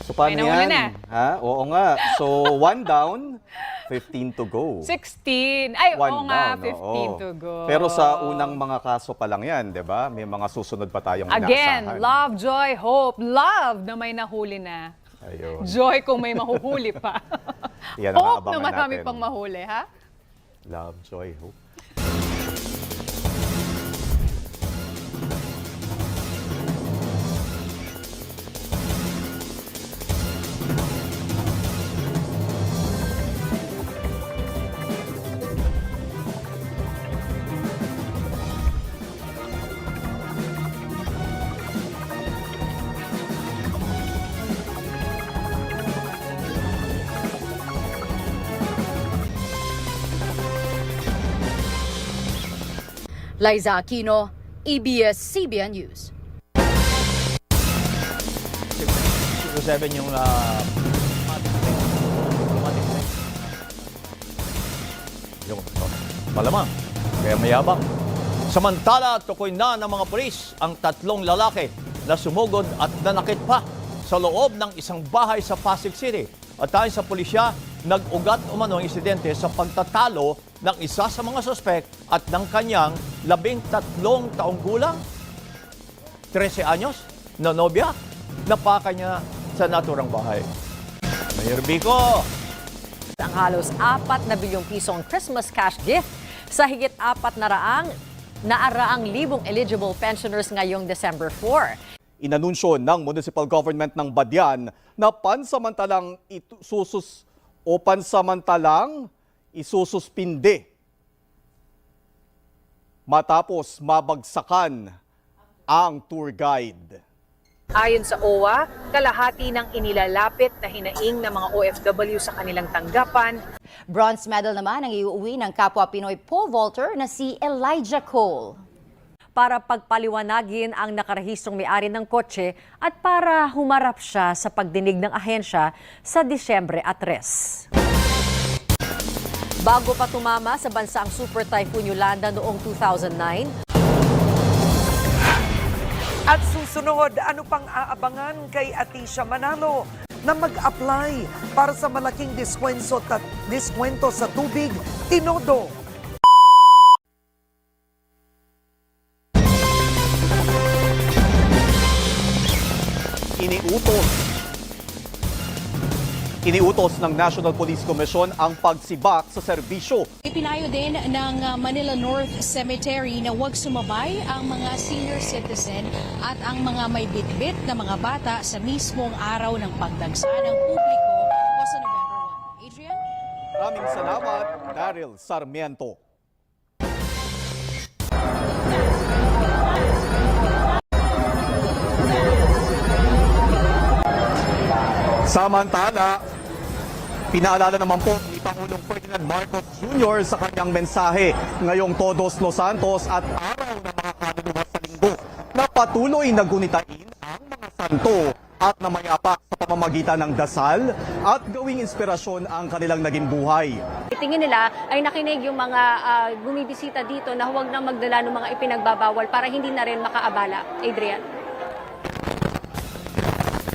So paano May nahuli yan? na. Ha? Oo nga. So 1 down, 15 to go. 16. Ay, oo 1 nga, down, 15 oo. to go. Pero sa unang mga kaso pa lang yan, di ba? May mga susunod pa tayong Again, inaasahan. love, joy, hope. Love na may nahuli na. Ayun. Joy kung may mahuhuli pa. Yan ang Hope aabangan na marami natin. pang mahuli, ha? Love, joy, hope. Liza Aquino, ABS-CBN News. 7 yung malamang, kaya mayabang. Samantala, tukoy na ng mga pulis ang 3 lalaki na sumugod at nanakit pa sa loob ng isang bahay sa Pasig City. At ayon sa pulisya, nag-ugat umano ang insidente sa pagtatalo ng isa sa mga sospek at ng kanyang 13 taong gulang, 13 anyos, na nobya, napaka niya sa naturang bahay. Mayor Vico! Ang halos 4 na bilyong pisong Christmas cash gift sa higit 400 libong eligible pensioners ngayong December 4. Inanunsyo ng municipal government ng Badian na pansamantalang isususpinde matapos mabagsakan ang tour guide. Ayon sa OWA, kalahati ng inilalapit na hinaing ng mga OFW sa kanilang tanggapan. Bronze medal naman ang iuuwi ng kapwa Pinoy pole vaulter na si Elijah Cole. Para pagpaliwanagin ang nakarehistrong may-ari ng kotse at para humarap siya sa pagdinig ng ahensya sa Disyembre 3. Bago pa tumama sa bansa ang Super Typhoon Yolanda noong 2009, At susunod, ano pang aabangan kay Atisha Manalo na mag-apply para sa malaking diskwento sa tubig, Tinodo? Iniutos ng National Police Commission ang pagsibak sa serbisyo. Ipinayo din ng Manila North Cemetery na huwag sumabay ang mga senior citizen at ang mga may bitbit na mga bata sa mismong araw ng pagdagsa ng publiko o sa November 1. Adrian? Maraming salamat, Daryl Sarmiento. Samantala, pinaalala naman po ni Pangulong Ferdinand Marcos Jr. sa kanyang mensahe ngayong Todos los Santos at Araw ng mga Kaluluwa sa Linggo na patuloy na gunitain ang mga santo at namayapak sa pamamagitan ng dasal at gawing inspirasyon ang kanilang naging buhay. Tingin nila ay nakinig yung mga bumibisita dito na huwag na magdala ng mga ipinagbabawal para hindi na rin makaabala. Adrian?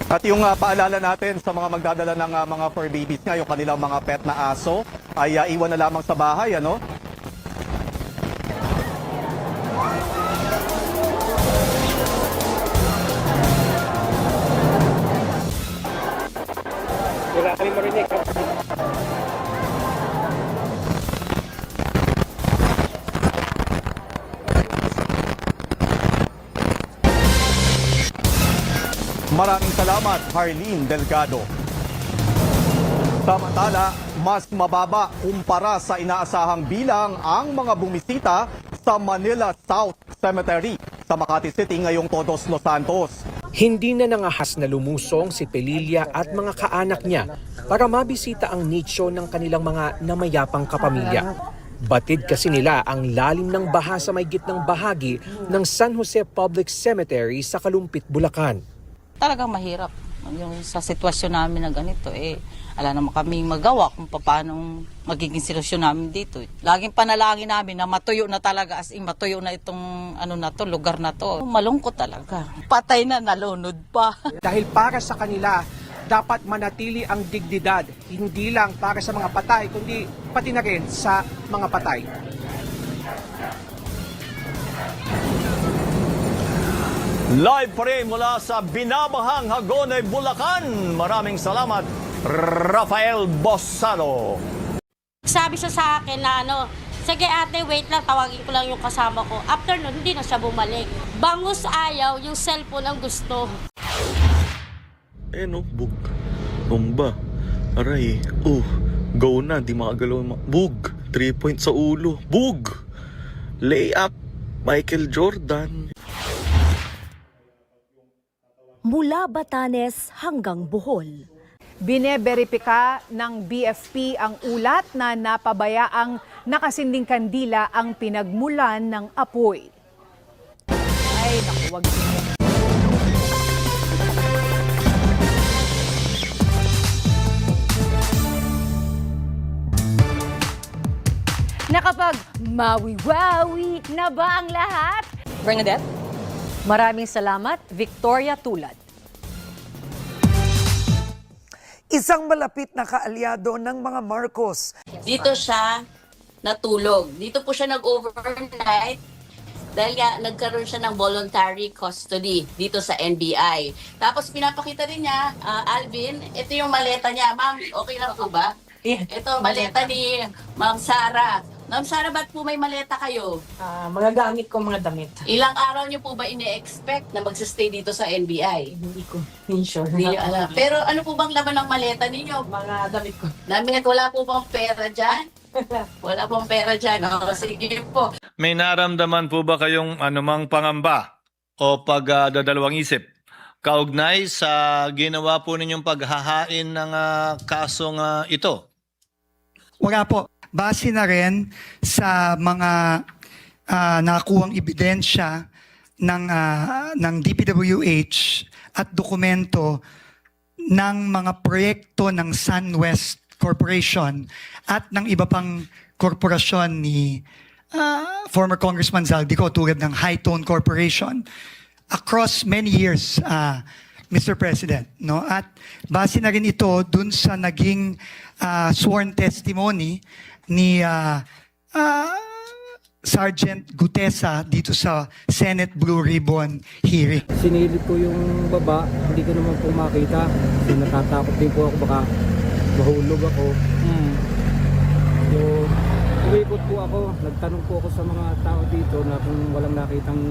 At yung paalala natin sa mga magdadala ng mga fur babies nga, yung kanilang mga pet na aso, ay iwan na lamang sa bahay, ano? Wala kami marinig. Maraming salamat, Harleen Delgado. Samantala, mas mababa kumpara sa inaasahang bilang ang mga bumisita sa Manila South Cemetery sa Makati City ngayong Todos los Santos. Hindi na nangahas na lumusong si Pelilia at mga kaanak niya para mabisita ang nicho ng kanilang mga namayapang kapamilya. Batid kasi nila ang lalim ng baha sa may gitnang bahagi ng San Jose Public Cemetery sa Kalumpit, Bulacan. Talagang mahirap yung sa sitwasyon namin na ganito ala naman kaming magawa kung paano magiging solusyon namin dito. Laging panalangin namin na matuyo na talaga, as in matuyo na itong lugar na to. Malungkot talaga. Patay na, nalunod pa. Dahil para sa kanila, dapat manatili ang dignidad, hindi lang para sa mga patay, kundi pati na rin sa mga patay. Live pa rin mula sa binabahang Hagonoy, Bulacan. Maraming salamat, Rafael Bosado. Sabi siya sa akin na sige ate, wait lang, tawagin ko lang yung kasama ko. After nun, hindi na siya bumalik. Bangus ayaw, yung cellphone ang gusto. Bug. Bomba. Aray. Go na, di makagalaw. Bug. 3 points sa ulo. Bug. Layup. Michael Jordan. Mula Batanes hanggang Bohol. Bineberipika ng BFP ang ulat na napabayaang nakasinding kandila ang pinagmulan ng apoy. Ay, naku, wag niyo. Nakapag mawi-wawi na ba ang lahat? Bernadette? Maraming salamat, Victoria Tulad. Isang malapit na kaalyado ng mga Marcos. Dito siya natulog. Dito po siya nag-overnight dahil nagkaroon siya ng voluntary custody dito sa NBI. Tapos pinapakita rin niya, Alvin, ito yung maleta niya. Ma'am, okay lang po ba? Ito, maleta ni Ma'am Sara. Ma'am Sara, ba't po may maleta kayo? Mga gamit ko, mga damit. Ilang araw niyo po ba ine-expect na magsistay dito sa NBI? Hindi ko sure. Hindi niyo alam. Pero ano po bang laman ng maleta ninyo? Mga damit ko. Damit, wala po bang pera dyan? Wala pong pera dyan. O, sige po. May naramdaman po ba kayong anumang pangamba o pagdadalawang isip kaugnay sa ginawa po ninyong paghahain ng kasong ito? Wala po. Base na rin sa mga nakuhang ebidensya ng DPWH at dokumento ng mga proyekto ng SunWest Corporation at ng iba pang korporasyon ni former Congressman Zaldico tulad ng High Tone Corporation across many years, Mr. President. No? At base na rin ito dun sa naging sworn testimony ni Sergeant Gutesa dito sa Senate Blue Ribbon hearing. Sinilip ko yung baba, hindi ko naman po makita. So, natatakot din po ako, baka mahulog ako. So, umikot po ako, nagtanong po ako sa mga tao dito na kung walang nakitang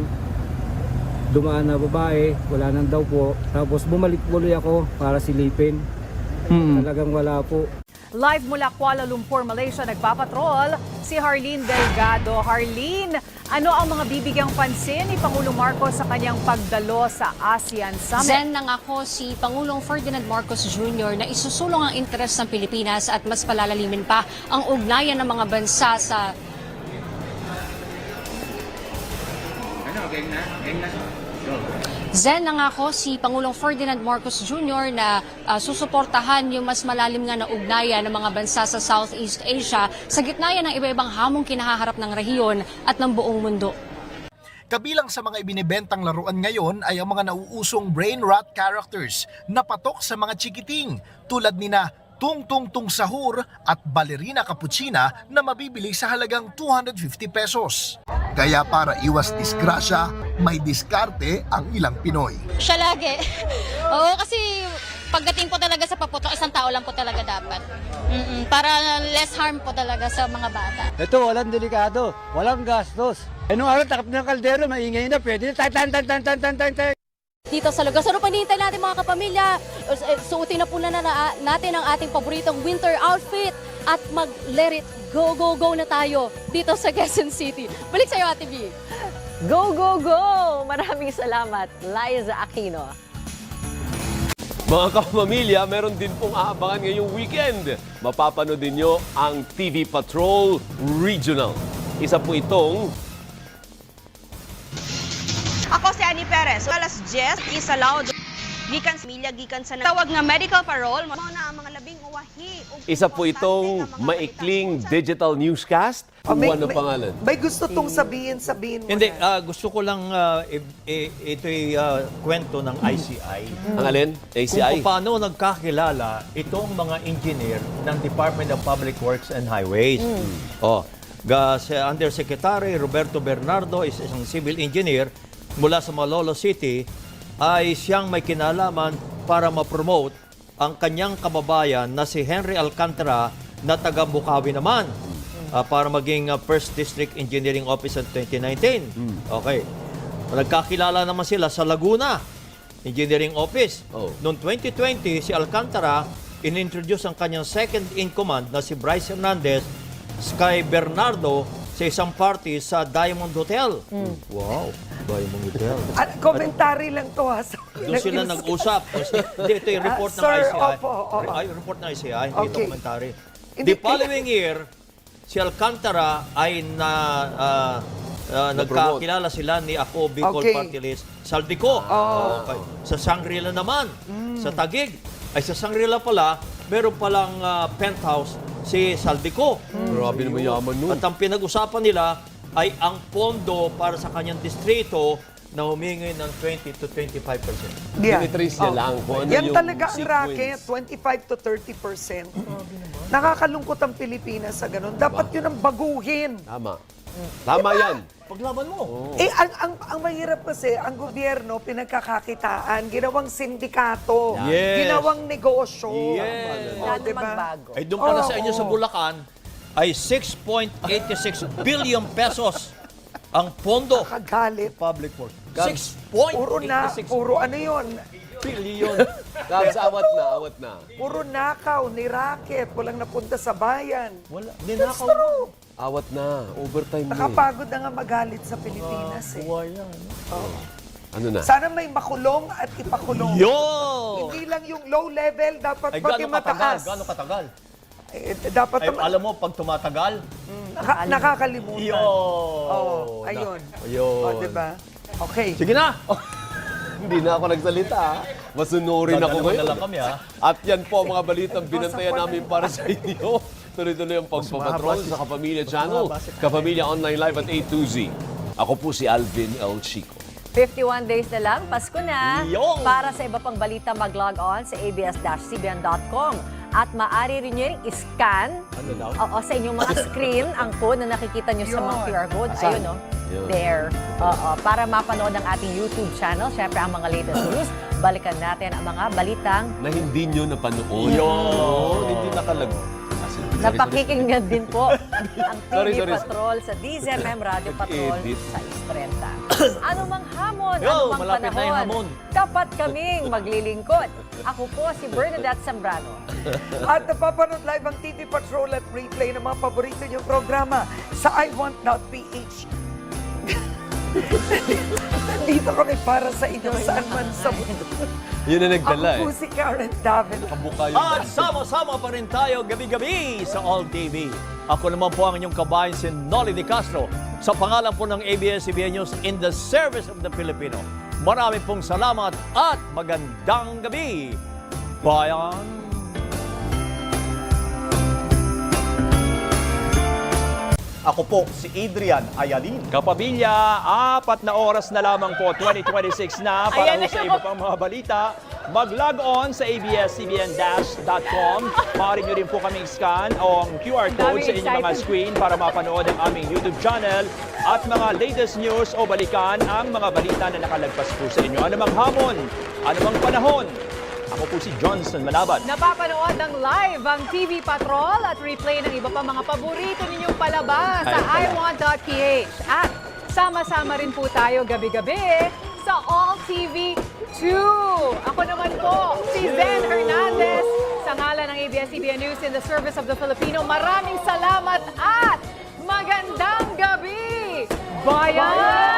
dumaan na babae, wala nang daw po. Tapos bumalik tuloy ako para silipin. Talagang wala po. Live mula Kuala Lumpur, Malaysia, nagpapatrol si Harleen Delgado. Harleen, ano ang mga bibigyang pansin ni Pangulong Marcos sa kanyang pagdalo sa ASEAN Summit? Zen nangako si Pangulong Ferdinand Marcos Jr. na isusulong ang interes ng Pilipinas at mas palalalimin pa ang ugnayan ng mga bansa sa Zen nangako si Pangulong Ferdinand Marcos Jr. na susuportahan yung mas malalim nga na ugnayan ng mga bansa sa Southeast Asia sa gitna yan ng iba-ibang hamong kinahaharap ng rehiyon at ng buong mundo. Kabilang sa mga ibinibentang laruan ngayon ay ang mga nauusong brain rot characters na patok sa mga chikiting tulad nina Tung Tung Tung Sahur at Ballerina Cappuccina na mabibili sa halagang 250 pesos. Kaya para iwas disgrasya, may diskarte ang ilang Pinoy. Siya lagi. Oo, kasi pagdating po talaga sa paputok, isang tao lang po talaga dapat. Para less harm po talaga sa mga bata. Ito, walang delikado, walang gastos. Nung araw, takap ng kaldero, maingay na, pwede tan. Dito sa lugar. So ano pa hinihintay natin mga kapamilya? Suotin na po natin ang ating paboritong winter outfit at mag-let it go, go, go na tayo dito sa Quezon City. Balik sa'yo, Ate B. Go, go, go! Maraming salamat, Liza Aquino. Mga kapamilya, meron din pong aabangan ngayong weekend. Mapapanood ninyo ang TV Patrol Regional. Isa po itong Ako si Annie Perez. Alas 10, isa loud. gikan sa milya, gikan sa tawag nga medical parole, mao na ang mga labing uwahi. Isa po itong maikling digital newscast. Ano pangalan? May gusto tong sabihin mo. Hindi, gusto ko lang ito'y kwento ng ICI. Ang alin? ACI? Kung paano nagkakilala itong mga engineer ng Department of Public Works and Highways. Si Undersecretary Roberto Bernardo is isang civil engineer mula sa Malolo City, ay siyang may kinalaman para ma-promote ang kanyang kababayan na si Henry Alcantara na taga Bukawi naman. Para maging First District Engineering Officer 2019. Okay. Nagkakilala naman sila sa Laguna Engineering Office. Noong 2020, si Alcantara inintroduce ang kanyang second in command na si Bryce Hernandez kay Bernardo sa isang party sa Diamond Hotel. Wow, Diamond Hotel. Commentary lang to ha. Doon sila nag-usap. Hindi, ito yung report ng Sir, ICI. opo. Ay, report ng ICI, hindi Okay. documentary. The following year, si Alcantara ay nagkakilala sila ni Ako Bicol Party List Saldico. Okay. Sa Shangri-La naman, sa Taguig. Ay sa Shangri-La pala, meron palang penthouse si Saldico. Grabe naman yaman nun. At ang pinag-usapan nila ay ang pondo para sa kanyang distrito na humingi ng 20 to 25%. Dinitrace niya lang kung ano Yan yung talaga ang sequence. racket, 25 to 30%. Nakakalungkot ang Pilipinas sa ganun. Dapat yun ang baguhin. Tama. Tama yan. Paglaban mo. Ang mahirap kasi, ang gobyerno, pinagkakakitaan, ginawang sindikato, Yes. ginawang negosyo. Yes. Diba? Ay doon pala sa inyo sa Bulacan, ay 6.86 billion pesos ang pondo. Nakagalit. Public work. 6.86. Puro ano yun? Billion. Gabs, awat na. Puro nakaw, ni racket, walang napunta sa bayan. Wala. That's true. Awat na. Overtime na. Nakapagod na nga magalit sa Pilipinas eh. Ano na? Sana may makulong at ipakulong. Hindi lang yung low level, dapat Ay, pati gano'ng katagal? mataas. Gano'ng katagal? Dapat Ay, alam mo, pag tumatagal, nakakalimutan. Ayun. Ayun. Diba? Okay. Sige na! Hindi na ako nagsalita. Masunurin ako Dadalawa na ngayon. lang kami, ha? At yan po ang mga balitang binantayan namin para sa inyo. Tuloy-tuloy ang pagpapatrol sa Kapamilya Channel. Kapamilya Online Live at 8:20. Ako po si Alvin L. Chico. 51 days na lang, Pasko na. Para sa iba pang balita, mag-log on sa abs-cbn.com. At maaari rin nyo rin i-scan sa inyong mga screen ang code na nakikita nyo sa mga QR code. Ayun, no? There. Para mapanood ang ating YouTube channel. Siyempre, ang mga latest news. Balikan natin ang mga balitang Na hindi nyo napanood. Hindi nakalago. napakikinggan din po ang TV Sorry. Patrol sa DZMM Radio Patrol Edit. sa 6:30. Ano mang hamon, ano mang malapit na yung panahon, hamon. tapat kaming maglilingkod. Ako po si Bernadette Zambrano. At napapanood live ang TV Patrol at replay ng mga paborito niyong programa sa iWant.ph. Nandito kami para sa inyo saan man sa mundo. Yun na nagdala Ako po si Karen Daven. Kabuka yun. At sama-sama pa rin tayo gabi-gabi sa All TV. Ako naman po ang inyong kabayan si Nolly De Castro sa pangalan po ng ABS-CBN News in the service of the Filipino. Marami pong salamat at magandang gabi. Bayan! Ako po si Adrian Ayalin. Kapamilya, 4 na oras na lamang po, 2026 na para sa iba pang mga balita. Mag-log on sa abs-cbn-.com. Maaari nyo rin po kaming scan ang QR code sa inyong mga screen para mapanood ang aming YouTube channel at mga latest news o balikan ang mga balita na nakalagpas po sa inyo. Anumang hamon, anumang panahon. Ako po si Johnson Manabat. Napapanood ng live ang TV Patrol at replay ng iba pa mga paborito ninyong palabas sa iWant.ph. At sama-sama rin po tayo gabi-gabi sa All TV 2. Ako naman po, si Zen Hernandez, sa ngalan ng ABS-CBN News in the service of the Filipino. Maraming salamat at magandang gabi, bayan!